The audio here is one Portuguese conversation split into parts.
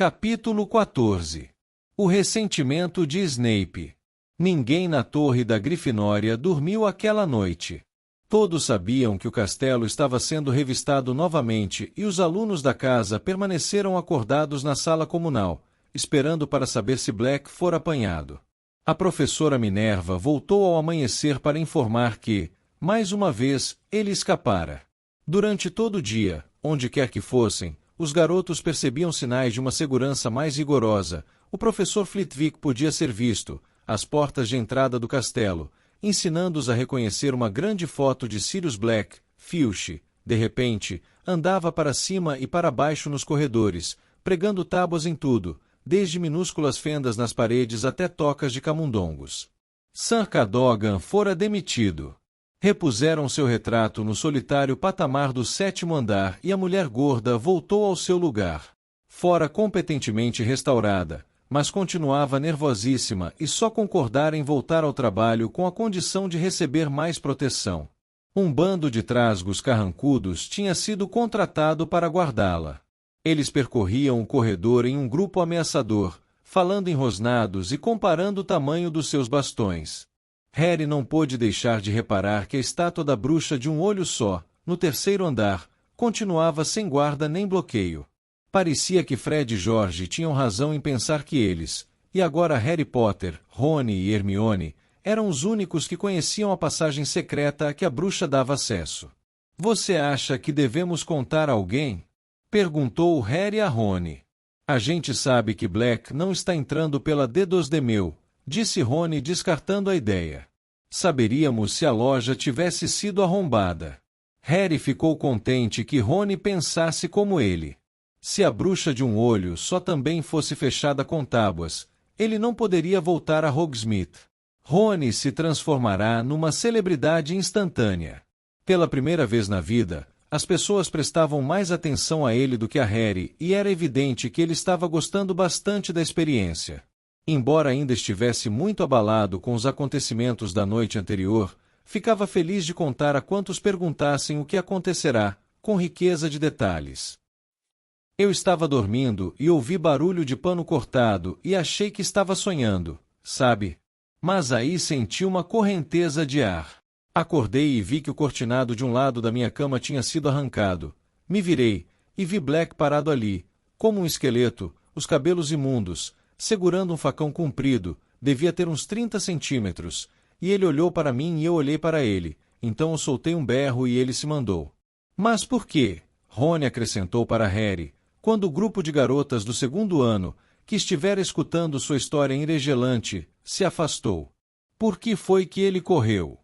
Capítulo 14. O ressentimento de Snape. Ninguém na torre da Grifinória dormiu aquela noite. Todos sabiam que o castelo estava sendo revistado novamente e os alunos da casa permaneceram acordados na sala comunal, esperando para saber se Black fora apanhado. A professora Minerva voltou ao amanhecer para informar que, mais uma vez, ele escapara. Durante todo o dia, onde quer que fossem, os garotos percebiam sinais de uma segurança mais rigorosa. O professor Flitwick podia ser visto, às portas de entrada do castelo, ensinando-os a reconhecer uma grande foto de Sirius Black. Filch, de repente, andava para cima e para baixo nos corredores, pregando tábuas em tudo, desde minúsculas fendas nas paredes até tocas de camundongos. Sir Cadogan fora demitido. Repuseram seu retrato no solitário patamar do 7º andar e a mulher gorda voltou ao seu lugar. Fora competentemente restaurada, mas continuava nervosíssima e só concordara em voltar ao trabalho com a condição de receber mais proteção. Um bando de trasgos carrancudos tinha sido contratado para guardá-la. Eles percorriam o corredor em um grupo ameaçador, falando em rosnados e comparando o tamanho dos seus bastões. Harry não pôde deixar de reparar que a estátua da bruxa de um olho só, no 3º andar, continuava sem guarda nem bloqueio. Parecia que Fred e George tinham razão em pensar que eles, e agora Harry Potter, Rony e Hermione, eram os únicos que conheciam a passagem secreta a que a bruxa dava acesso. "Você acha que devemos contar a alguém?" perguntou Harry a Rony. "A gente sabe que Black não está entrando pela D2D, disse Rony descartando a ideia. Saberíamos se a loja tivesse sido arrombada." Harry ficou contente que Rony pensasse como ele. Se a bruxa de um olho só também fosse fechada com tábuas, ele não poderia voltar a Hogsmeade. Rony se transformará numa celebridade instantânea. Pela primeira vez na vida, as pessoas prestavam mais atenção a ele do que a Harry e era evidente que ele estava gostando bastante da experiência. Embora ainda estivesse muito abalado com os acontecimentos da noite anterior, ficava feliz de contar a quantos perguntassem o que acontecerá, com riqueza de detalhes. "Eu estava dormindo e ouvi barulho de pano cortado e achei que estava sonhando, sabe? Mas aí senti uma correnteza de ar. Acordei e vi que o cortinado de um lado da minha cama tinha sido arrancado. Me virei e vi Black parado ali, como um esqueleto, os cabelos imundos, segurando um facão comprido, devia ter uns 30 centímetros, e ele olhou para mim e eu olhei para ele, então eu soltei um berro e ele se mandou." "Mas por quê?" Rony acrescentou para Harry, quando o grupo de garotas do 2º ano, que estivera escutando sua história enregelante, se afastou. "Por que foi que ele correu?"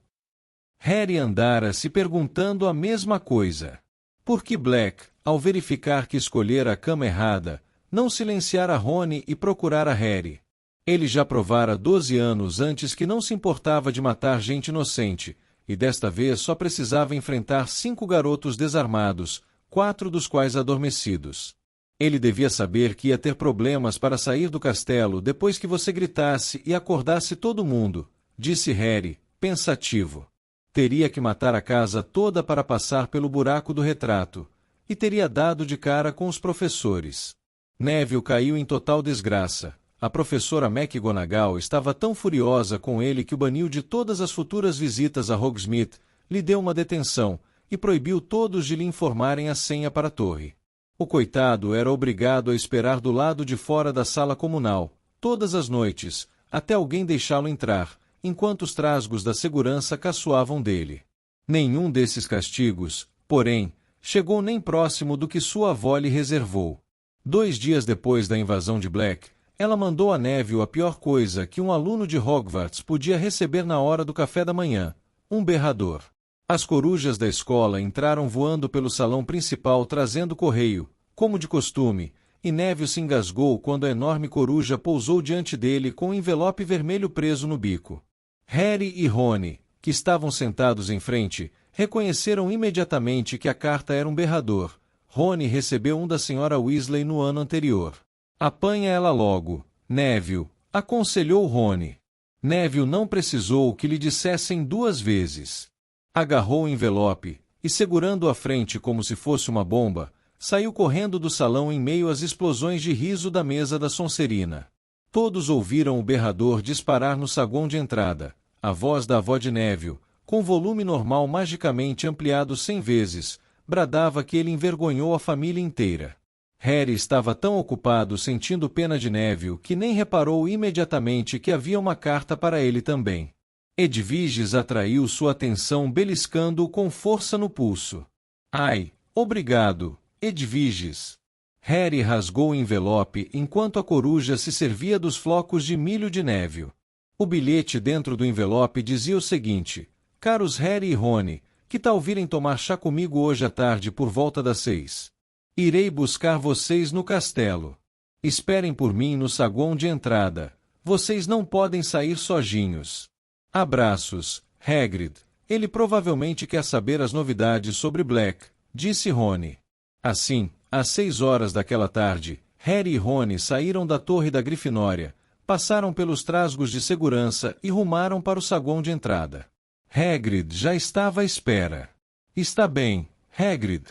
Harry andara se perguntando a mesma coisa. Por que Black, ao verificar que escolhera a cama errada, não silenciara Rony e procurara Harry? Ele já provara 12 anos antes que não se importava de matar gente inocente, e desta vez só precisava enfrentar 5 garotos desarmados, 4 dos quais adormecidos. Ele devia saber que ia ter problemas para sair do castelo depois que você gritasse e acordasse todo mundo, disse Harry, pensativo. Teria que matar a casa toda para passar pelo buraco do retrato, e teria dado de cara com os professores. Neville caiu em total desgraça. A professora McGonagall estava tão furiosa com ele que o baniu de todas as futuras visitas a Hogsmeade, lhe deu uma detenção, e proibiu todos de lhe informarem a senha para a torre. O coitado era obrigado a esperar do lado de fora da sala comunal, todas as noites, até alguém deixá-lo entrar, enquanto os trasgos da segurança caçoavam dele. Nenhum desses castigos, porém, chegou nem próximo do que sua avó lhe reservou. 2 dias depois da invasão de Black, ela mandou a Neville a pior coisa que um aluno de Hogwarts podia receber na hora do café da manhã, um berrador. As corujas da escola entraram voando pelo salão principal trazendo correio, como de costume, e Neville se engasgou quando a enorme coruja pousou diante dele com um envelope vermelho preso no bico. Harry e Rony, que estavam sentados em frente, reconheceram imediatamente que a carta era um berrador. Rony recebeu um da senhora Weasley no ano anterior. Apanha ela logo, Neville, aconselhou Rony. Neville não precisou que lhe dissessem 2 vezes. Agarrou o envelope, e segurando-o à frente como se fosse uma bomba, saiu correndo do salão em meio às explosões de riso da mesa da Sonserina. Todos ouviram o berrador disparar no saguão de entrada, a voz da avó de Neville, com volume normal magicamente ampliado 100 vezes, bradava que ele envergonhou a família inteira. Harry estava tão ocupado sentindo pena de Neville que nem reparou imediatamente que havia uma carta para ele também. Edviges atraiu sua atenção beliscando-o com força no pulso. Ai, obrigado, Edviges. Harry rasgou o envelope enquanto a coruja se servia dos flocos de milho de Neville. O bilhete dentro do envelope dizia o seguinte: caros Harry e Rony, que tal virem tomar chá comigo hoje à tarde por volta das 6? Irei buscar vocês no castelo. Esperem por mim no saguão de entrada. Vocês não podem sair sozinhos. Abraços, Hagrid. Ele provavelmente quer saber as novidades sobre Black, disse Rony. Assim, às 6 horas daquela tarde, Harry e Rony saíram da torre da Grifinória, passaram pelos trasgos de segurança e rumaram para o saguão de entrada. Hagrid já estava à espera. Está bem, Hagrid,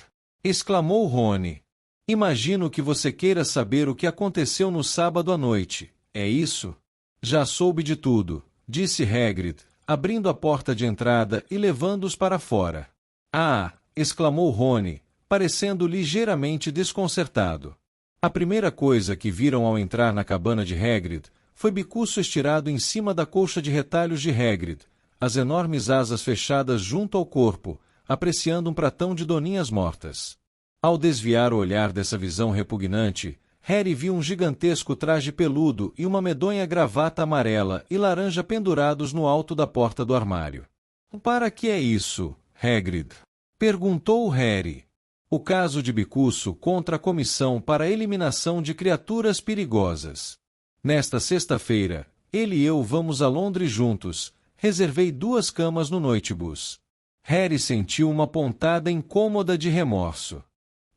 exclamou Rony. Imagino que você queira saber o que aconteceu no sábado à noite, é isso? Já soube de tudo, disse Hagrid, abrindo a porta de entrada e levando-os para fora. Ah! Exclamou Rony, parecendo ligeiramente desconcertado. A primeira coisa que viram ao entrar na cabana de Hagrid foi Bicuço estirado em cima da colcha de retalhos de Hagrid, as enormes asas fechadas junto ao corpo, apreciando um pratão de doninhas mortas. Ao desviar o olhar dessa visão repugnante, Harry viu um gigantesco traje peludo e uma medonha gravata amarela e laranja pendurados no alto da porta do armário. Para que é isso, Hagrid? Perguntou Harry. O caso de Bicuço contra a Comissão para a Eliminação de Criaturas Perigosas. Nesta sexta-feira, ele e eu vamos a Londres juntos. Reservei 2 camas no noitebus. Harry sentiu uma pontada incômoda de remorso.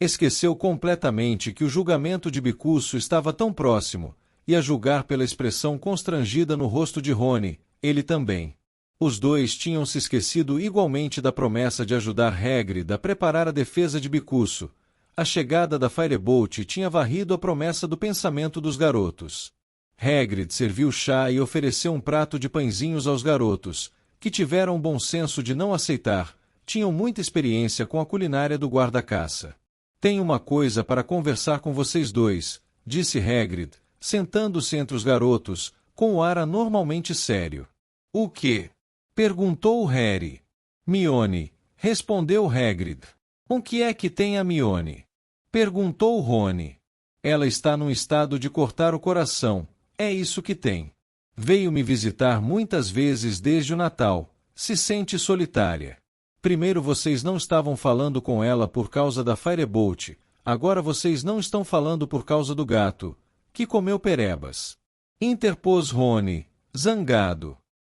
Esqueceu completamente que o julgamento de Bicuço estava tão próximo, e a julgar pela expressão constrangida no rosto de Rony, ele também. Os dois tinham se esquecido igualmente da promessa de ajudar Hagrid a preparar a defesa de Bicuço. A chegada da Firebolt tinha varrido a promessa do pensamento dos garotos. Hagrid serviu chá e ofereceu um prato de pãezinhos aos garotos, que tiveram o bom senso de não aceitar, tinham muita experiência com a culinária do guarda-caça. Tenho uma coisa para conversar com vocês dois, disse Hagrid, sentando-se entre os garotos, com o ar anormalmente sério. O quê? Perguntou Harry. Mione, respondeu Hagrid. O que é que tem a Mione? Perguntou Rony. Ela está num estado de cortar o coração, é isso que tem. Veio me visitar muitas vezes desde o Natal, se sente solitária. Primeiro vocês não estavam falando com ela por causa da Firebolt, agora vocês não estão falando por causa do gato, que comeu perebas. Interpôs Rony, zangado.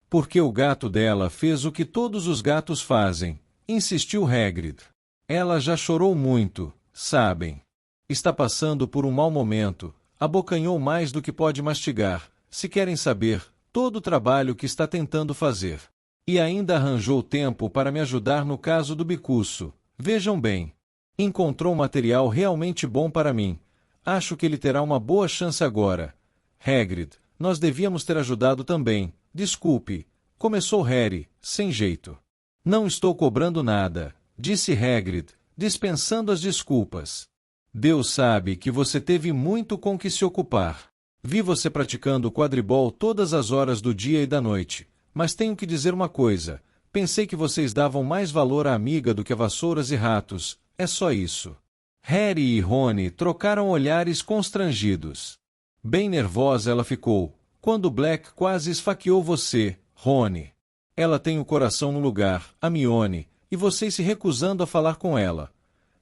Porque o gato dela fez o que todos os gatos fazem, insistiu Hagrid. Ela já chorou muito, sabem. Está passando por um mau momento, abocanhou mais do que pode mastigar, se querem saber, todo o trabalho que está tentando fazer. E ainda arranjou tempo para me ajudar no caso do Bicuço. Vejam bem. Encontrou material realmente bom para mim. Acho que ele terá uma boa chance agora. Hagrid, nós devíamos ter ajudado também. Desculpe, começou Harry, sem jeito. Não estou cobrando nada, disse Hagrid, dispensando as desculpas. Deus sabe que você teve muito com que se ocupar. Vi você praticando quadribol todas as horas do dia e da noite, mas tenho que dizer uma coisa, pensei que vocês davam mais valor à amiga do que a vassouras e ratos, é só isso. Harry e Rony trocaram olhares constrangidos. Bem nervosa ela ficou. Quando Black quase esfaqueou você, Rony. Ela tem o coração no lugar, a Mione, e vocês se recusando a falar com ela.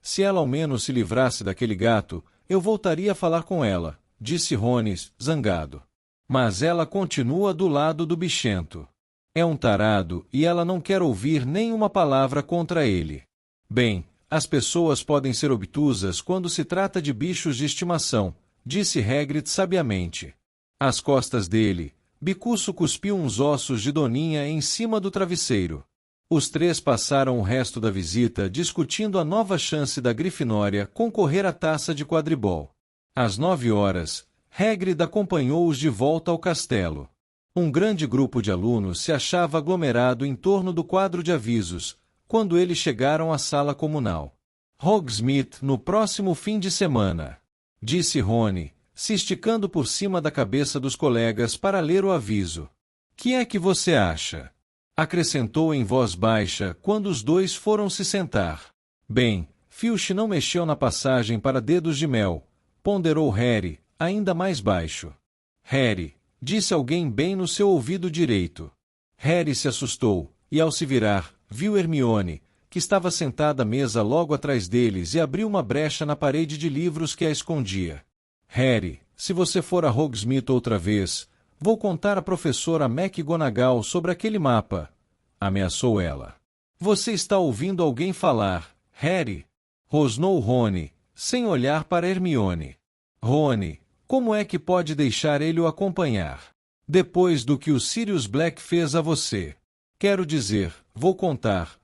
Se ela ao menos se livrasse daquele gato, eu voltaria a falar com ela, disse Rony, zangado. Mas ela continua do lado do bichento. É um tarado e ela não quer ouvir nenhuma palavra contra ele. Bem, as pessoas podem ser obtusas quando se trata de bichos de estimação, disse Hagrid sabiamente. Às costas dele, Bicuço cuspiu uns ossos de Doninha em cima do travesseiro. Os três passaram o resto da visita discutindo a nova chance da Grifinória concorrer à taça de quadribol. Às 9 horas, Hagrid acompanhou-os de volta ao castelo. Um grande grupo de alunos se achava aglomerado em torno do quadro de avisos, quando eles chegaram à sala comunal. Hogsmeade no próximo fim de semana, disse Rony, se esticando por cima da cabeça dos colegas para ler o aviso. Que é que você acha? Acrescentou em voz baixa quando os dois foram se sentar. Bem, Filch não mexeu na passagem para Dedos de Mel, ponderou Harry, ainda mais baixo. Harry, disse alguém bem no seu ouvido direito. Harry se assustou, e ao se virar, viu Hermione, que estava sentada à mesa logo atrás deles e abriu uma brecha na parede de livros que a escondia. Harry, se você for a Hogsmeade outra vez, vou contar à professora McGonagall sobre aquele mapa, ameaçou ela. Você está ouvindo alguém falar, Harry? Rosnou Rony, sem olhar para Hermione. Rony, como é que pode deixar ele o acompanhar? Depois do que o Sirius Black fez a você. Quero dizer, vou contar.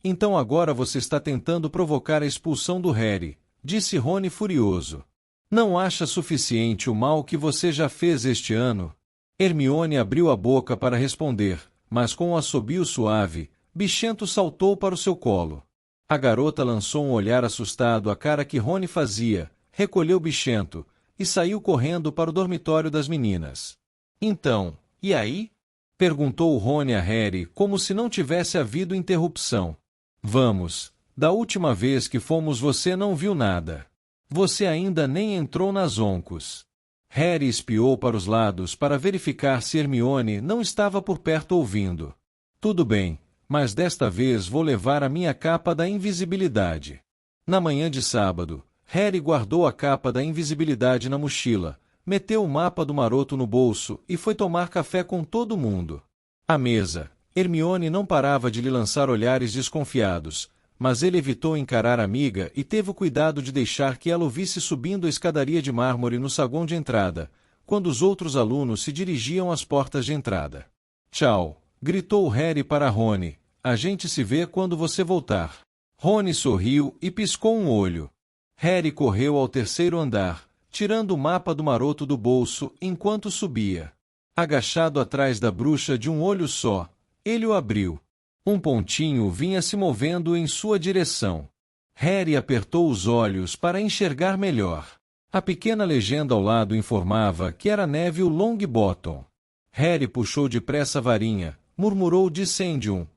Então agora você está tentando provocar a expulsão do Harry, disse Rony furioso. Não acha suficiente o mal que você já fez este ano? Hermione abriu a boca para responder, mas com um assobio suave, Bichento saltou para o seu colo. A garota lançou um olhar assustado à cara que Rony fazia, recolheu Bichento, e saiu correndo para o dormitório das meninas. Então, e aí? Perguntou Rony a Harry como se não tivesse havido interrupção. Vamos, da última vez que fomos você não viu nada. Você ainda nem entrou nas oncos. Harry espiou para os lados para verificar se Hermione não estava por perto ouvindo. Tudo bem, mas desta vez vou levar a minha capa da invisibilidade. Na manhã de sábado, Harry guardou a capa da invisibilidade na mochila, meteu o mapa do maroto no bolso e foi tomar café com todo mundo. À mesa, Hermione não parava de lhe lançar olhares desconfiados, mas ele evitou encarar a amiga e teve o cuidado de deixar que ela o visse subindo a escadaria de mármore no saguão de entrada, quando os outros alunos se dirigiam às portas de entrada. Tchau, gritou Harry para Rony, a gente se vê quando você voltar. Rony sorriu e piscou um olho. Harry correu ao terceiro andar, tirando o mapa do maroto do bolso enquanto subia. Agachado atrás da bruxa de um olho só, ele o abriu. Um pontinho vinha se movendo em sua direção. Harry apertou os olhos para enxergar melhor. A pequena legenda ao lado informava que era Neville Longbottom. Harry puxou depressa a varinha, murmurou Dissendium,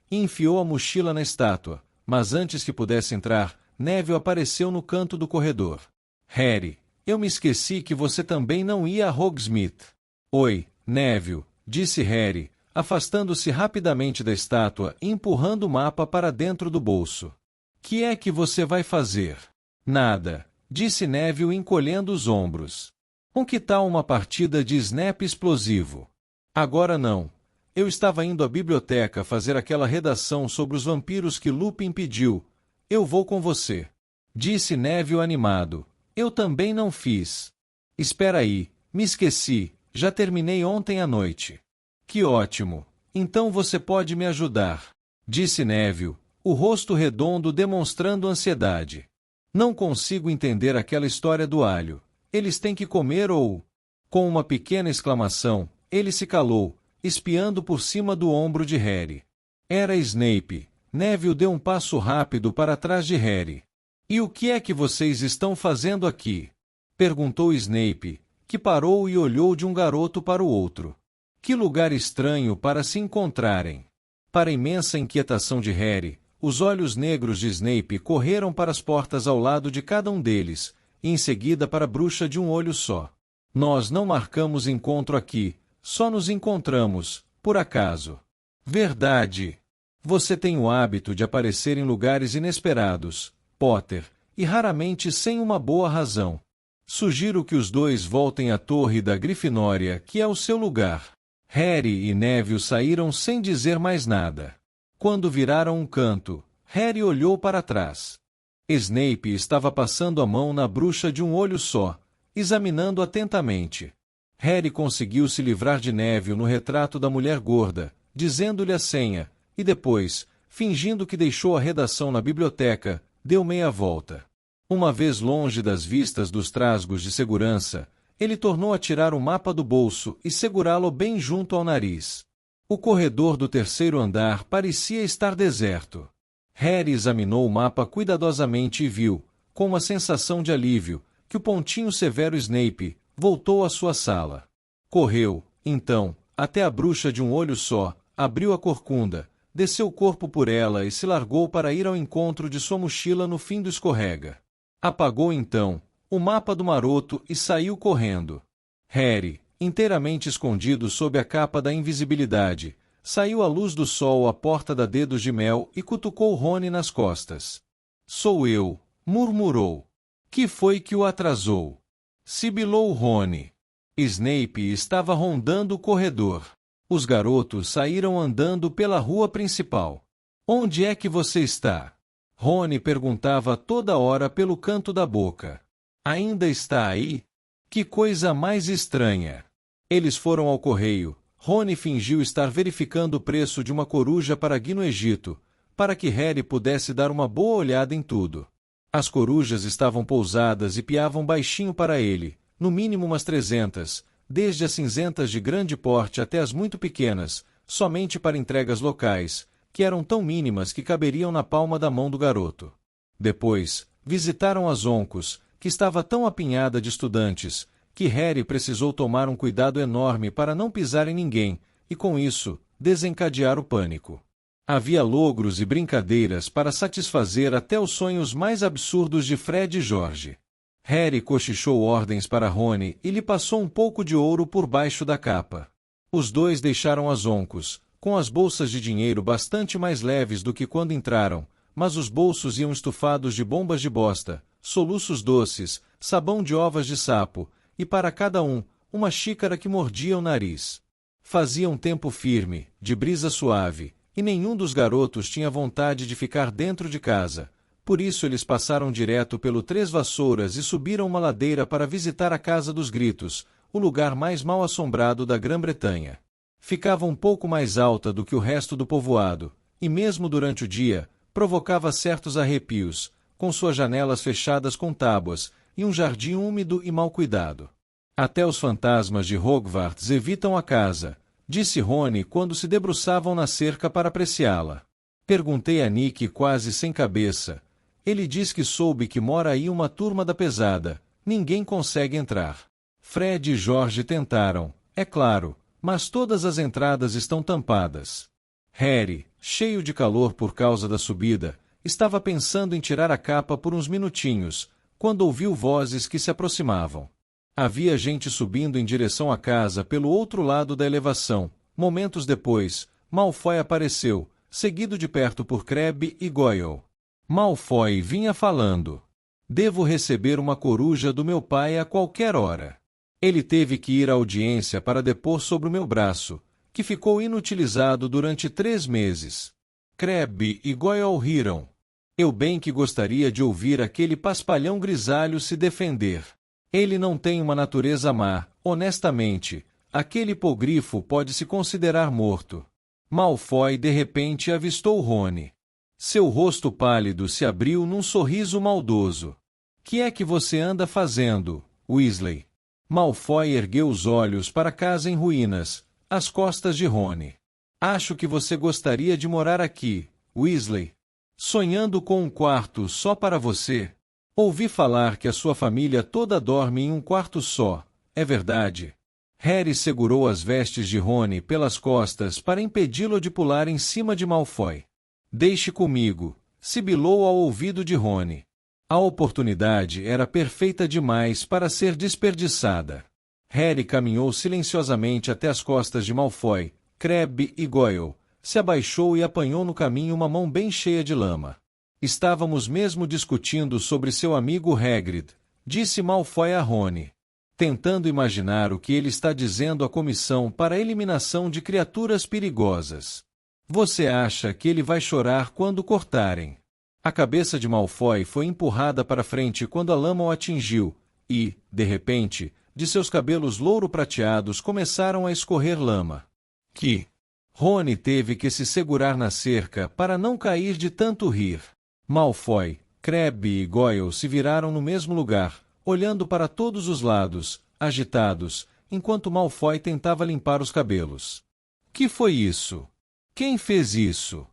e enfiou a mochila na estátua, mas antes que pudesse entrar, Neville apareceu no canto do corredor. Harry, eu me esqueci que você também não ia a Hogsmeade. Oi, Neville, disse Harry, afastando-se rapidamente da estátua e empurrando o mapa para dentro do bolso. Que é que você vai fazer? Nada, disse Neville encolhendo os ombros. Que tal uma partida de Snap explosivo? Agora não. Eu estava indo à biblioteca fazer aquela redação sobre os vampiros que Lupin pediu. Eu vou com você. Disse Neville animado. Eu também não fiz. Espera aí, me esqueci, já terminei ontem à noite. Que ótimo, então você pode me ajudar. Disse Neville, o rosto redondo demonstrando ansiedade. Não consigo entender aquela história do alho. Eles têm que comer ou... Com uma pequena exclamação, ele se calou, espiando por cima do ombro de Harry. Era Snape. Neville deu um passo rápido para trás de Harry. E o que é que vocês estão fazendo aqui? Perguntou Snape, que parou e olhou de um garoto para o outro. Que lugar estranho para se encontrarem. Para a imensa inquietação de Harry, os olhos negros de Snape correram para as portas ao lado de cada um deles, e em seguida para a bruxa de um olho só. Nós não marcamos encontro aqui, só nos encontramos, por acaso. Verdade. Você tem o hábito de aparecer em lugares inesperados, Potter, e raramente sem uma boa razão. Sugiro que os dois voltem à torre da Grifinória, que é o seu lugar. Harry e Neville saíram sem dizer mais nada. Quando viraram um canto, Harry olhou para trás. Snape estava passando a mão na bruxa de um olho só, examinando atentamente. Harry conseguiu se livrar de Neville no retrato da mulher gorda, dizendo-lhe a senha, e depois, fingindo que deixou a redação na biblioteca, deu meia volta. Uma vez longe das vistas dos trasgos de segurança, ele tornou a tirar o mapa do bolso e segurá-lo bem junto ao nariz. O corredor do terceiro andar parecia estar deserto. Harry examinou o mapa cuidadosamente e viu, com uma sensação de alívio, que o pontinho severo Snape voltou à sua sala. Correu, então, até a bruxa de um olho só, abriu a corcunda, desceu o corpo por ela e se largou para ir ao encontro de sua mochila no fim do escorrega. Apagou então o mapa do maroto e saiu correndo. Harry, inteiramente escondido sob a capa da invisibilidade, saiu à luz do sol à porta da Dedos de Mel e cutucou Rony nas costas. "Sou eu", murmurou. "Que foi que o atrasou?" Sibilou Rony. Snape estava rondando o corredor. Os garotos saíram andando pela rua principal. "Onde é que você está?" Rony perguntava toda hora pelo canto da boca. "Ainda está aí? Que coisa mais estranha." Eles foram ao correio. Rony fingiu estar verificando o preço de uma coruja para Gui no Egito, para que Harry pudesse dar uma boa olhada em tudo. As corujas estavam pousadas e piavam baixinho para ele, no mínimo umas 300, desde as cinzentas de grande porte até as muito pequenas, somente para entregas locais, que eram tão mínimas que caberiam na palma da mão do garoto. Depois, visitaram as oncos, que estava tão apinhada de estudantes, que Harry precisou tomar um cuidado enorme para não pisar em ninguém, e com isso, desencadear o pânico. Havia logros e brincadeiras para satisfazer até os sonhos mais absurdos de Fred e George. Harry cochichou ordens para Rony e lhe passou um pouco de ouro por baixo da capa. Os dois deixaram as oncos, com as bolsas de dinheiro bastante mais leves do que quando entraram, mas os bolsos iam estufados de bombas de bosta, soluços doces, sabão de ovas de sapo, e para cada um, uma xícara que mordia o nariz. Fazia um tempo firme, de brisa suave, e nenhum dos garotos tinha vontade de ficar dentro de casa. Por isso eles passaram direto pelo Três Vassouras e subiram uma ladeira para visitar a Casa dos Gritos, o lugar mais mal assombrado da Grã-Bretanha. Ficava um pouco mais alta do que o resto do povoado, e mesmo durante o dia, provocava certos arrepios, com suas janelas fechadas com tábuas, e um jardim úmido e mal cuidado. "Até os fantasmas de Hogwarts evitam a casa", disse Rony quando se debruçavam na cerca para apreciá-la. Perguntei a Nick quase sem cabeça. Ele diz que soube que mora aí uma turma da pesada. Ninguém consegue entrar. Fred e George tentaram, é claro, mas todas as entradas estão tampadas. Harry, cheio de calor por causa da subida, estava pensando em tirar a capa por uns minutinhos, quando ouviu vozes que se aproximavam. Havia gente subindo em direção à casa pelo outro lado da elevação. Momentos depois, Malfoy apareceu, seguido de perto por Crabbe e Goyle. Malfoy vinha falando. "Devo receber uma coruja do meu pai a qualquer hora. Ele teve que ir à audiência para depor sobre o meu braço, que ficou inutilizado durante 3 meses. Crabbe e Goyle riram. Eu bem que gostaria de ouvir aquele paspalhão grisalho se defender. Ele não tem uma natureza má, honestamente. Aquele hipogrifo pode se considerar morto." Malfoy de repente avistou Rony. Seu rosto pálido se abriu num sorriso maldoso. "Que é que você anda fazendo, Weasley?" Malfoy ergueu os olhos para a casa em ruínas, às costas de Rony. "Acho que você gostaria de morar aqui, Weasley. Sonhando com um quarto só para você? Ouvi falar que a sua família toda dorme em um quarto só, é verdade?" Harry segurou as vestes de Rony pelas costas para impedi-lo de pular em cima de Malfoy. "Deixe comigo", sibilou ao ouvido de Rony. A oportunidade era perfeita demais para ser desperdiçada. Harry caminhou silenciosamente até as costas de Malfoy, Crabbe e Goyle, se abaixou e apanhou no caminho uma mão bem cheia de lama. "Estávamos mesmo discutindo sobre seu amigo Hagrid", disse Malfoy a Rony, tentando imaginar o que ele está dizendo à comissão para a eliminação de criaturas perigosas. "Você acha que ele vai chorar quando cortarem?" A cabeça de Malfoy foi empurrada para frente quando a lama o atingiu, e, de repente, de seus cabelos louro-prateados começaram a escorrer lama. "Que?" Rony teve que se segurar na cerca para não cair de tanto rir. Malfoy, Crabbe e Goyle se viraram no mesmo lugar, olhando para todos os lados, agitados, enquanto Malfoy tentava limpar os cabelos. Que foi isso? Quem fez isso?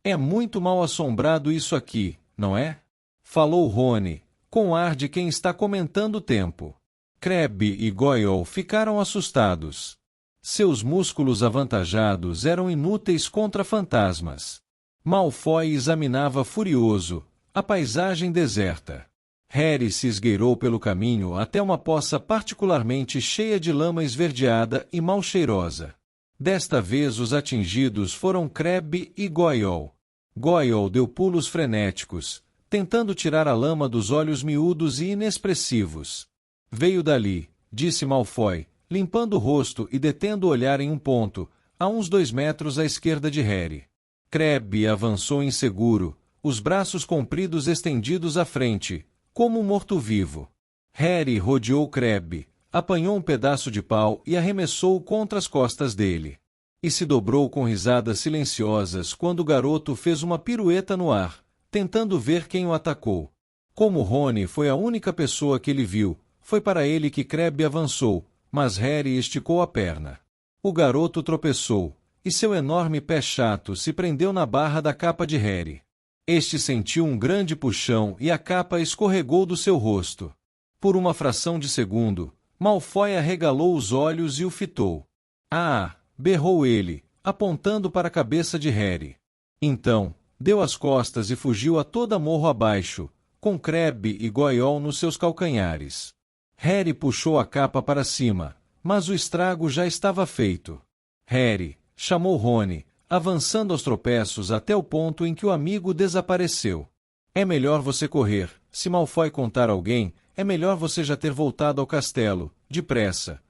É muito mal-assombrado isso aqui, não é? Falou Rony, com ar de quem está comentando o tempo. Crabbe e Goyle ficaram assustados. Seus músculos avantajados eram inúteis contra fantasmas. Malfoy examinava furioso a paisagem deserta. Harry se esgueirou pelo caminho até uma poça particularmente cheia de lama esverdeada e mal cheirosa. Desta vez os atingidos foram Crabbe e Goyle. Goyle deu pulos frenéticos, tentando tirar a lama dos olhos miúdos e inexpressivos. Veio dali, disse Malfoy, limpando o rosto e detendo o olhar em um ponto, a uns 2 metros à esquerda de Harry. Crabbe avançou inseguro, os braços compridos estendidos à frente, como um morto-vivo. Harry rodeou Crabbe, apanhou um pedaço de pau e arremessou-o contra as costas dele. E se dobrou com risadas silenciosas quando o garoto fez uma pirueta no ar, tentando ver quem o atacou. Como Rony foi a única pessoa que ele viu, foi para ele que Crabbe avançou, mas Harry esticou a perna. O garoto tropeçou, e seu enorme pé chato se prendeu na barra da capa de Harry. Este sentiu um grande puxão e a capa escorregou do seu rosto. Por uma fração de segundo, Malfoy arregalou os olhos e o fitou. Ah! Berrou ele, apontando para a cabeça de Harry. Então, deu as costas e fugiu a toda morro abaixo, com Crabbe e Goyle nos seus calcanhares. Harry puxou a capa para cima, mas o estrago já estava feito. Harry, chamou Rony, avançando aos tropeços até o ponto em que o amigo desapareceu. É melhor você correr, se Malfoy contar alguém, é melhor você já ter voltado ao castelo, depressa.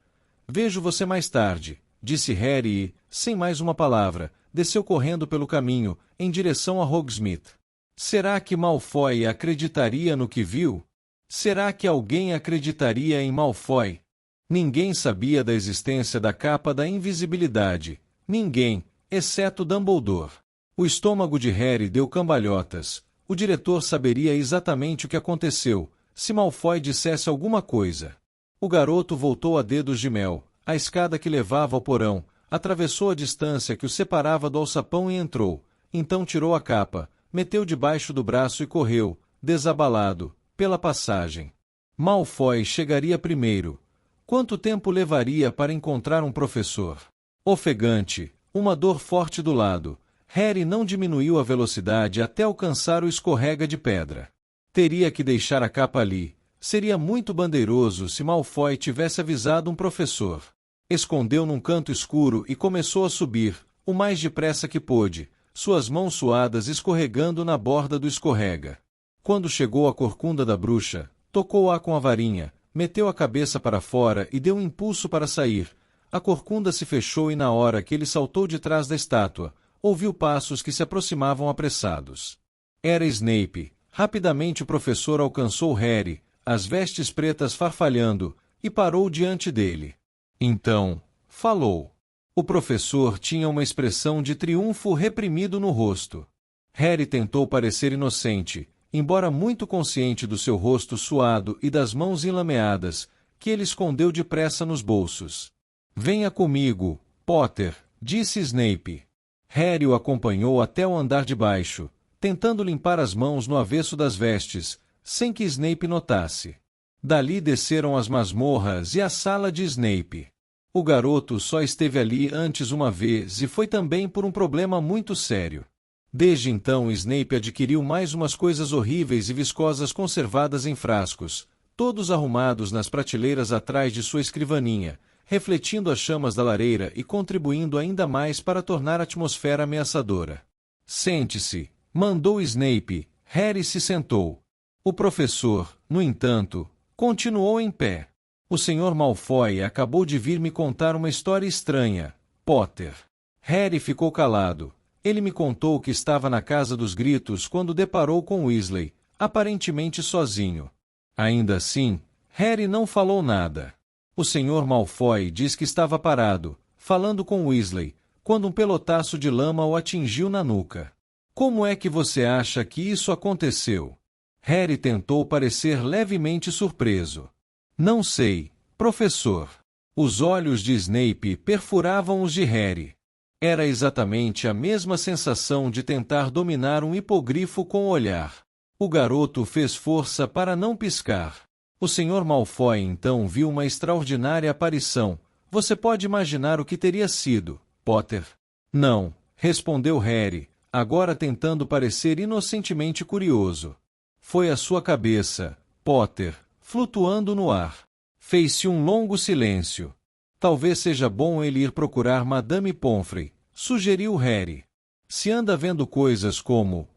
Vejo você mais tarde, disse Harry e, sem mais uma palavra, desceu correndo pelo caminho, em direção a Hogsmeade. Será que Malfoy acreditaria no que viu? Será que alguém acreditaria em Malfoy? Ninguém sabia da existência da capa da invisibilidade. Ninguém, exceto Dumbledore. O estômago de Harry deu cambalhotas. O diretor saberia exatamente o que aconteceu, se Malfoy dissesse alguma coisa. O garoto voltou a dedos de mel, a escada que levava ao porão, atravessou a distância que o separava do alçapão e entrou. Então tirou a capa, meteu debaixo do braço e correu, desabalado, pela passagem. Malfoy chegaria primeiro. Quanto tempo levaria para encontrar um professor? Ofegante, uma dor forte do lado. Harry não diminuiu a velocidade até alcançar o escorrega de pedra. Teria que deixar a capa ali. Seria muito bandeiroso se Malfoy tivesse avisado um professor. Escondeu num canto escuro e começou a subir, o mais depressa que pôde, suas mãos suadas escorregando na borda do escorrega. Quando chegou à corcunda da bruxa, tocou-a com a varinha, meteu a cabeça para fora e deu um impulso para sair. A corcunda se fechou e na hora que ele saltou de trás da estátua, ouviu passos que se aproximavam apressados. Era Snape. Rapidamente o professor alcançou Harry, as vestes pretas farfalhando, e parou diante dele. Então, falou. O professor tinha uma expressão de triunfo reprimido no rosto. Harry tentou parecer inocente, embora muito consciente do seu rosto suado e das mãos enlameadas, que ele escondeu depressa nos bolsos. Venha comigo, Potter, disse Snape. Harry o acompanhou até o andar de baixo, tentando limpar as mãos no avesso das vestes, sem que Snape notasse. Dali desceram as masmorras e a sala de Snape. O garoto só esteve ali antes uma vez e foi também por um problema muito sério. Desde então Snape adquiriu mais umas coisas horríveis e viscosas conservadas em frascos, todos arrumados nas prateleiras atrás de sua escrivaninha, refletindo as chamas da lareira e contribuindo ainda mais para tornar a atmosfera ameaçadora. Sente-se, mandou Snape. Harry se sentou. O professor, no entanto, continuou em pé. O Sr. Malfoy acabou de vir me contar uma história estranha, Potter. Harry ficou calado. Ele me contou que estava na Casa dos Gritos quando deparou com Weasley, aparentemente sozinho. Ainda assim, Harry não falou nada. O Sr. Malfoy diz que estava parado, falando com Weasley, quando um pelotaço de lama o atingiu na nuca. Como é que você acha que isso aconteceu? Harry tentou parecer levemente surpreso. Não sei, professor. Os olhos de Snape perfuravam os de Harry. Era exatamente a mesma sensação de tentar dominar um hipogrifo com o olhar. O garoto fez força para não piscar. O Sr. Malfoy então viu uma extraordinária aparição. Você pode imaginar o que teria sido, Potter? Não, respondeu Harry, agora tentando parecer inocentemente curioso. Foi a sua cabeça, Potter, flutuando no ar. Fez-se um longo silêncio. Talvez seja bom ele ir procurar Madame Pomfrey, sugeriu Harry. Se anda vendo coisas como...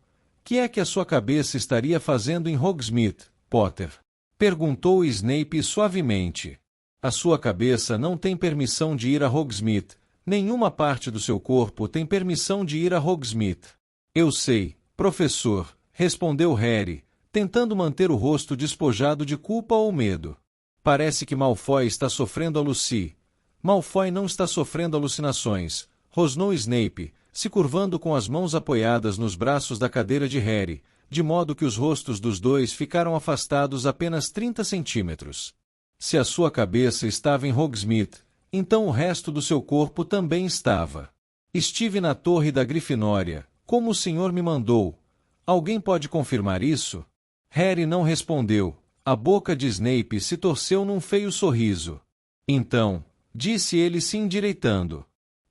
Que é que a sua cabeça estaria fazendo em Hogsmeade, Potter? Perguntou Snape suavemente. A sua cabeça não tem permissão de ir a Hogsmeade. Nenhuma parte do seu corpo tem permissão de ir a Hogsmeade. Eu sei, professor, respondeu Harry, tentando manter o rosto despojado de culpa ou medo. Parece que Malfoy está sofrendo aluci. Malfoy não está sofrendo alucinações, rosnou Snape, se curvando com as mãos apoiadas nos braços da cadeira de Harry, de modo que os rostos dos dois ficaram afastados apenas 30 centímetros. Se a sua cabeça estava em Hogsmeade, então o resto do seu corpo também estava. Estive na torre da Grifinória, como o senhor me mandou. Alguém pode confirmar isso? Harry não respondeu. A boca de Snape se torceu num feio sorriso. Então, disse ele se endireitando.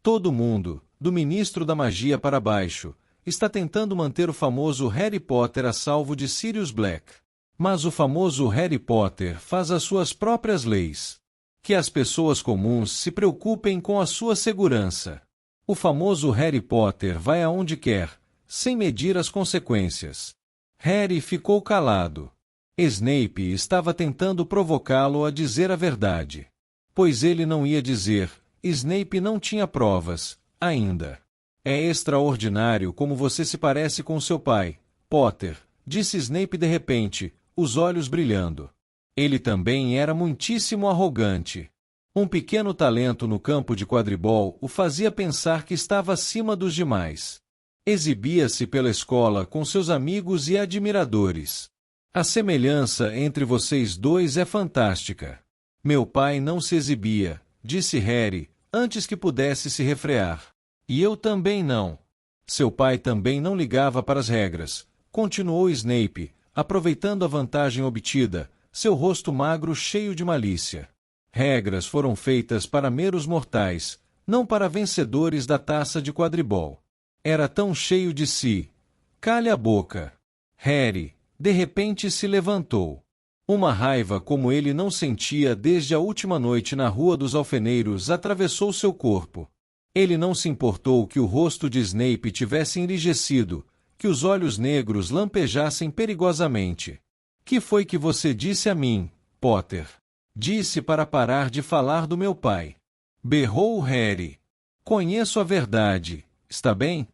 Todo mundo, do ministro da magia para baixo, está tentando manter o famoso Harry Potter a salvo de Sirius Black. Mas o famoso Harry Potter faz as suas próprias leis. Que as pessoas comuns se preocupem com a sua segurança. O famoso Harry Potter vai aonde quer, sem medir as consequências. Harry ficou calado. Snape estava tentando provocá-lo a dizer a verdade. Pois ele não ia dizer. Snape não tinha provas, ainda. É extraordinário como você se parece com seu pai, Potter, disse Snape de repente, os olhos brilhando. Ele também era muitíssimo arrogante. Um pequeno talento no campo de quadribol o fazia pensar que estava acima dos demais. Exibia-se pela escola com seus amigos e admiradores. A semelhança entre vocês dois é fantástica. Meu pai não se exibia, disse Harry, antes que pudesse se refrear. E eu também não. Seu pai também não ligava para as regras, continuou Snape, aproveitando a vantagem obtida, seu rosto magro cheio de malícia. Regras foram feitas para meros mortais, não para vencedores da taça de quadribol. Era tão cheio de si. Cale a boca. Harry, de repente se levantou. Uma raiva como ele não sentia desde a última noite na Rua dos Alfeneiros atravessou seu corpo. Ele não se importou que o rosto de Snape tivesse enrijecido, que os olhos negros lampejassem perigosamente. Que foi que você disse a mim, Potter? Disse para parar de falar do meu pai. Berrou Harry. Conheço a verdade, está bem?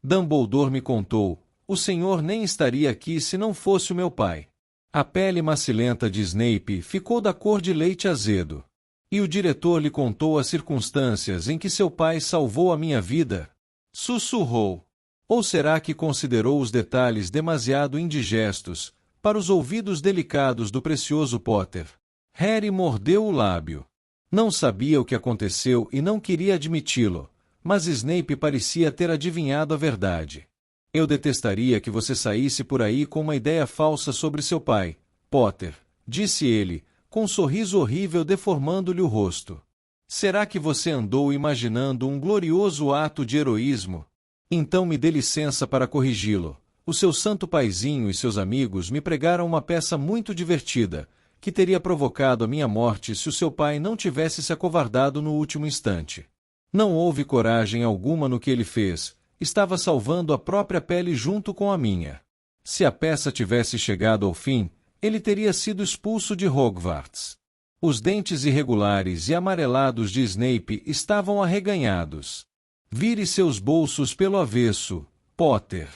Dumbledore me contou. O senhor nem estaria aqui se não fosse o meu pai. A pele macilenta de Snape ficou da cor de leite azedo. E o diretor lhe contou as circunstâncias em que seu pai salvou a minha vida? Sussurrou. Ou será que considerou os detalhes demasiado indigestos para os ouvidos delicados do precioso Potter? Harry mordeu o lábio. Não sabia o que aconteceu e não queria admiti-lo, mas Snape parecia ter adivinhado a verdade. Eu detestaria que você saísse por aí com uma ideia falsa sobre seu pai, Potter, disse ele, com um sorriso horrível deformando-lhe o rosto. Será que você andou imaginando um glorioso ato de heroísmo? Então me dê licença para corrigi-lo. O seu santo paizinho e seus amigos me pregaram uma peça muito divertida, que teria provocado a minha morte se o seu pai não tivesse se acovardado no último instante. Não houve coragem alguma no que ele fez, estava salvando a própria pele junto com a minha. Se a peça tivesse chegado ao fim, ele teria sido expulso de Hogwarts. Os dentes irregulares e amarelados de Snape estavam arreganhados. Vire seus bolsos pelo avesso, Potter,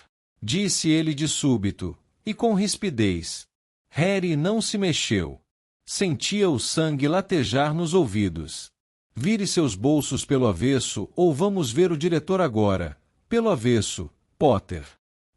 disse ele de súbito, e com rispidez. Harry não se mexeu. Sentia o sangue latejar nos ouvidos. Vire seus bolsos pelo avesso ou vamos ver o diretor agora. Pelo avesso, Potter.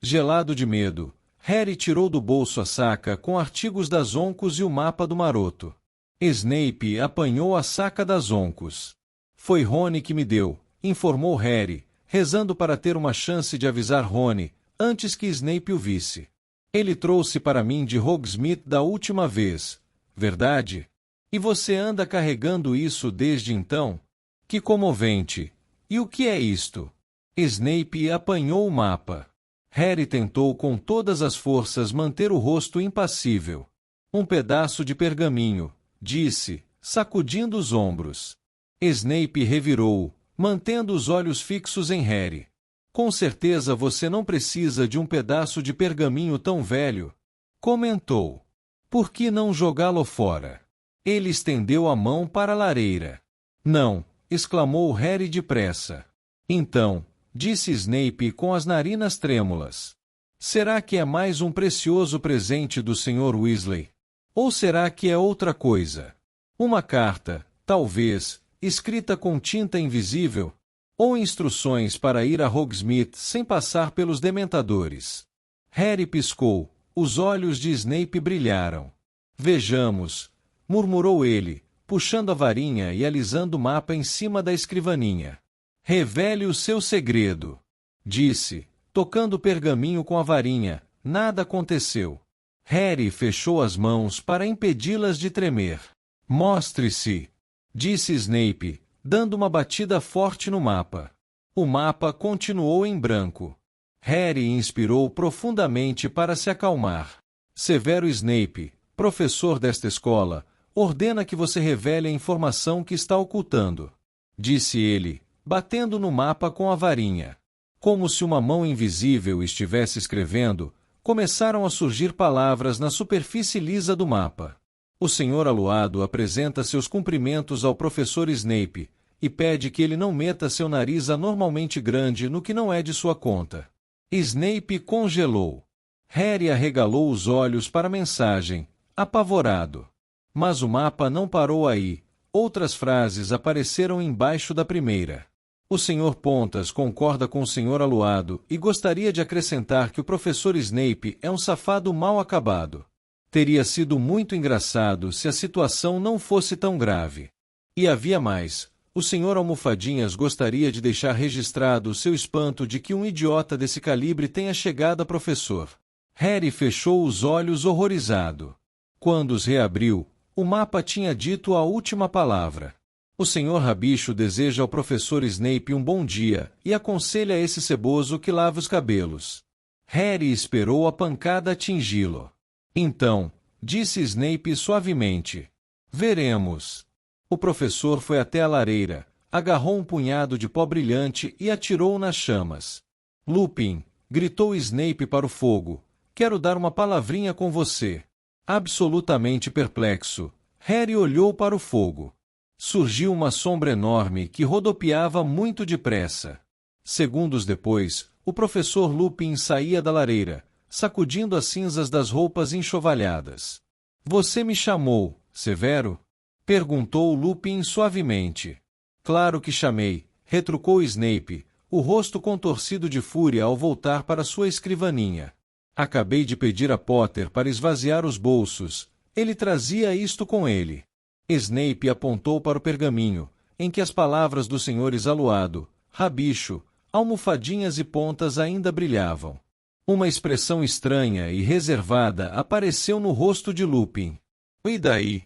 Gelado de medo, Harry tirou do bolso a saca com artigos das Oncos e o mapa do maroto. Snape apanhou a saca das Oncos. Foi Rony que me deu, informou Harry, rezando para ter uma chance de avisar Rony, antes que Snape o visse. Ele trouxe para mim de Hogsmeade da última vez, verdade? E você anda carregando isso desde então? Que comovente! E o que é isto? Snape apanhou o mapa. Harry tentou com todas as forças manter o rosto impassível. Um pedaço de pergaminho, disse, sacudindo os ombros. Snape revirou, mantendo os olhos fixos em Harry. Com certeza você não precisa de um pedaço de pergaminho tão velho, comentou. Por que não jogá-lo fora? Ele estendeu a mão para a lareira. Não, exclamou Harry depressa. Então, disse Snape com as narinas trêmulas. Será que é mais um precioso presente do Sr. Weasley? Ou será que é outra coisa? Uma carta, talvez, escrita com tinta invisível? Ou instruções para ir a Hogsmeade sem passar pelos dementadores? Harry piscou, os olhos de Snape brilharam. Vejamos, murmurou ele, puxando a varinha e alisando o mapa em cima da escrivaninha. Revele o seu segredo, disse, tocando o pergaminho com a varinha. Nada aconteceu. Harry fechou as mãos para impedi-las de tremer. Mostre-se, disse Snape, dando uma batida forte no mapa. O mapa continuou em branco. Harry inspirou profundamente para se acalmar. Severo Snape, professor desta escola, ordena que você revele a informação que está ocultando, disse ele, batendo no mapa com a varinha. Como se uma mão invisível estivesse escrevendo, começaram a surgir palavras na superfície lisa do mapa. O Senhor Aluado apresenta seus cumprimentos ao professor Snape e pede que ele não meta seu nariz anormalmente grande no que não é de sua conta. Snape congelou. Harry arregalou os olhos para a mensagem, apavorado. Mas o mapa não parou aí. Outras frases apareceram embaixo da primeira. O Sr. Pontas concorda com o Sr. Aluado e gostaria de acrescentar que o professor Snape é um safado mal acabado. Teria sido muito engraçado se a situação não fosse tão grave. E havia mais. O Sr. Almofadinhas gostaria de deixar registrado seu espanto de que um idiota desse calibre tenha chegado a professor. Harry fechou os olhos horrorizado. Quando os reabriu, o mapa tinha dito a última palavra. O Sr. Rabicho deseja ao professor Snape um bom dia e aconselha esse ceboso que lave os cabelos. Harry esperou a pancada atingi-lo. Então, disse Snape suavemente. Veremos. O professor foi até a lareira, agarrou um punhado de pó brilhante e atirou nas chamas. Lupin, gritou Snape para o fogo, quero dar uma palavrinha com você. Absolutamente perplexo, Harry olhou para o fogo. Surgiu uma sombra enorme que rodopiava muito depressa. Segundos depois, o professor Lupin saía da lareira, sacudindo as cinzas das roupas enxovalhadas. Você me chamou, Severo? Perguntou Lupin suavemente. Claro que chamei, retrucou Snape, o rosto contorcido de fúria ao voltar para sua escrivaninha. Acabei de pedir a Potter para esvaziar os bolsos. Ele trazia isto com ele. Snape apontou para o pergaminho, em que as palavras dos senhores Aluado, Rabicho, Almofadinhas e Pontas ainda brilhavam. Uma expressão estranha e reservada apareceu no rosto de Lupin. E daí?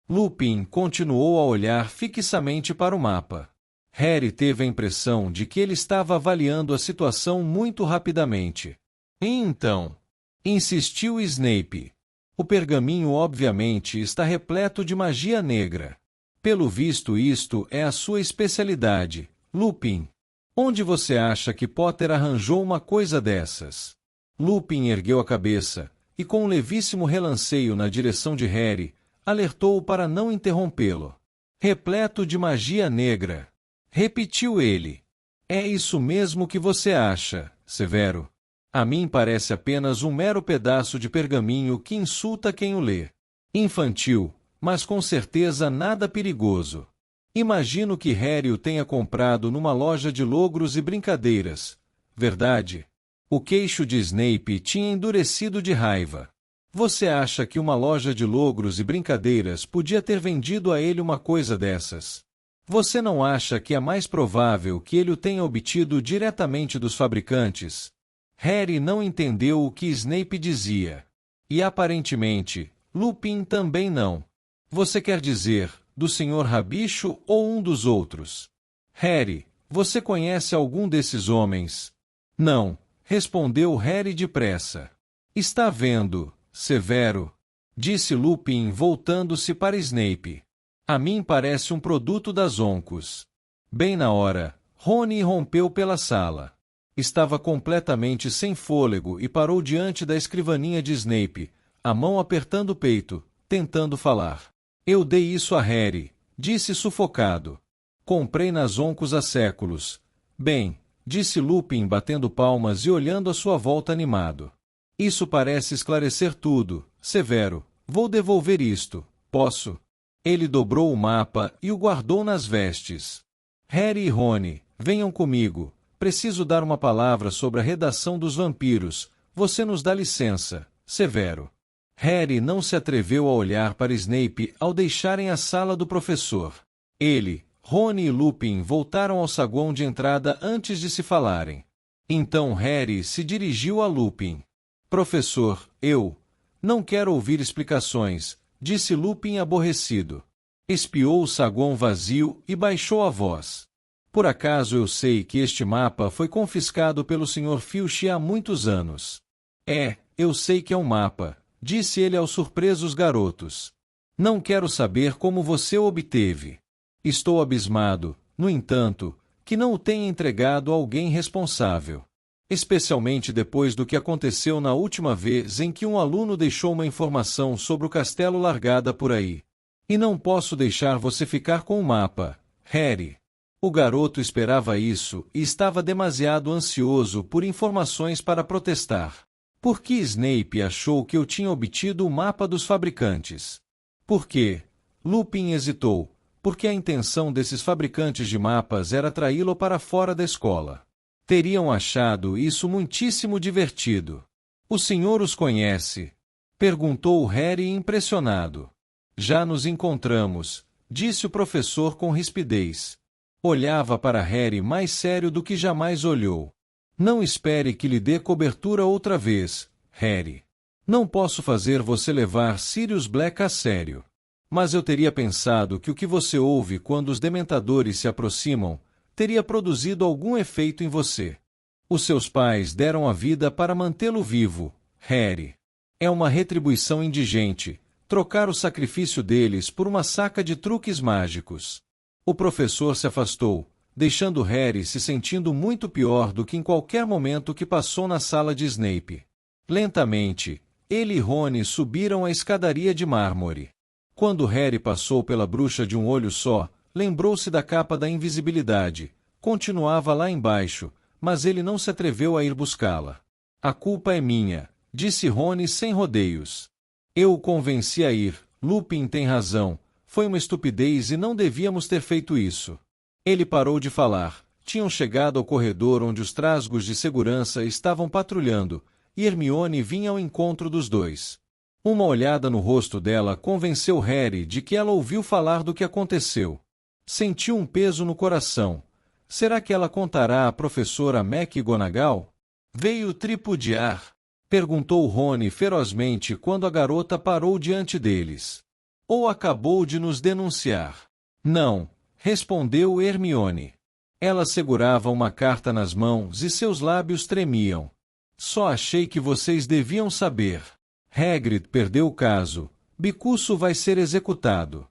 Lupin continuou a olhar fixamente para o mapa. Harry teve a impressão de que ele estava avaliando a situação muito rapidamente. E então? Insistiu Snape. O pergaminho obviamente está repleto de magia negra. Pelo visto isto é a sua especialidade, Lupin. Onde você acha que Potter arranjou uma coisa dessas? Lupin ergueu a cabeça, e com um levíssimo relanceio na direção de Harry, alertou-o para não interrompê-lo. Repleto de magia negra. Repetiu ele. É isso mesmo que você acha, Severo. A mim parece apenas um mero pedaço de pergaminho que insulta quem o lê. Infantil, mas com certeza nada perigoso. Imagino que Harry o tenha comprado numa loja de logros e brincadeiras. Verdade? O queixo de Snape tinha endurecido de raiva. Você acha que uma loja de logros e brincadeiras podia ter vendido a ele uma coisa dessas? Você não acha que é mais provável que ele o tenha obtido diretamente dos fabricantes? Harry não entendeu o que Snape dizia. E aparentemente, Lupin também não. Você quer dizer, do Sr. Rabicho ou um dos outros? Harry, você conhece algum desses homens? Não, respondeu Harry depressa. Está vendo, Severo? Disse Lupin voltando-se para Snape. A mim parece um produto das Oncos. Bem na hora, Rony rompeu pela sala. Estava completamente sem fôlego e parou diante da escrivaninha de Snape, a mão apertando o peito, tentando falar. Eu dei isso a Harry, disse sufocado. Comprei nas Oncos há séculos. Bem, disse Lupin batendo palmas e olhando à sua volta animado. Isso parece esclarecer tudo, Severo. Vou devolver isto, posso? Ele dobrou o mapa e o guardou nas vestes. Harry e Rony, venham comigo. Preciso dar uma palavra sobre a redação dos vampiros. Você nos dá licença, Severo. Harry não se atreveu a olhar para Snape ao deixarem a sala do professor. Ele, Rony e Lupin voltaram ao saguão de entrada antes de se falarem. Então Harry se dirigiu a Lupin. Professor, eu não quero ouvir explicações, disse Lupin aborrecido. Espiou o saguão vazio e baixou a voz. Por acaso eu sei que este mapa foi confiscado pelo Sr. Filch há muitos anos. Eu sei que é um mapa, disse ele aos surpresos garotos. Não quero saber como você o obteve. Estou abismado, no entanto, que não o tenha entregado a alguém responsável. Especialmente depois do que aconteceu na última vez em que um aluno deixou uma informação sobre o castelo largada por aí. E não posso deixar você ficar com o mapa, Harry. O garoto esperava isso e estava demasiado ansioso por informações para protestar. Por que Snape achou que eu tinha obtido o mapa dos fabricantes? Por quê? Lupin hesitou. Porque a intenção desses fabricantes de mapas era traí-lo para fora da escola. Teriam achado isso muitíssimo divertido. O senhor os conhece? Perguntou Harry impressionado. Já nos encontramos, disse o professor com rispidez. Olhava para Harry mais sério do que jamais olhou. Não espere que lhe dê cobertura outra vez, Harry. Não posso fazer você levar Sirius Black a sério. Mas eu teria pensado que o que você ouve quando os dementadores se aproximam teria produzido algum efeito em você. Os seus pais deram a vida para mantê-lo vivo, Harry. É uma retribuição indigente, trocar o sacrifício deles por uma saca de truques mágicos. O professor se afastou, deixando Harry se sentindo muito pior do que em qualquer momento que passou na sala de Snape. Lentamente, ele e Rony subiram a escadaria de mármore. Quando Harry passou pela bruxa de um olho só, lembrou-se da capa da invisibilidade. Continuava lá embaixo, mas ele não se atreveu a ir buscá-la. A culpa é minha, disse Rony sem rodeios. Eu o convenci a ir. Lupin tem razão. Foi uma estupidez e não devíamos ter feito isso. Ele parou de falar. Tinham chegado ao corredor onde os trasgos de segurança estavam patrulhando, e Hermione vinha ao encontro dos dois. Uma olhada no rosto dela convenceu Harry de que ela ouviu falar do que aconteceu. Sentiu um peso no coração. Será que ela contará à professora McGonagall? Veio tripudiar? Perguntou Rony ferozmente quando a garota parou diante deles. Ou acabou de nos denunciar? Não, respondeu Hermione. Ela segurava uma carta nas mãos e seus lábios tremiam. Só achei que vocês deviam saber. Hagrid perdeu o caso. Bicuço vai ser executado.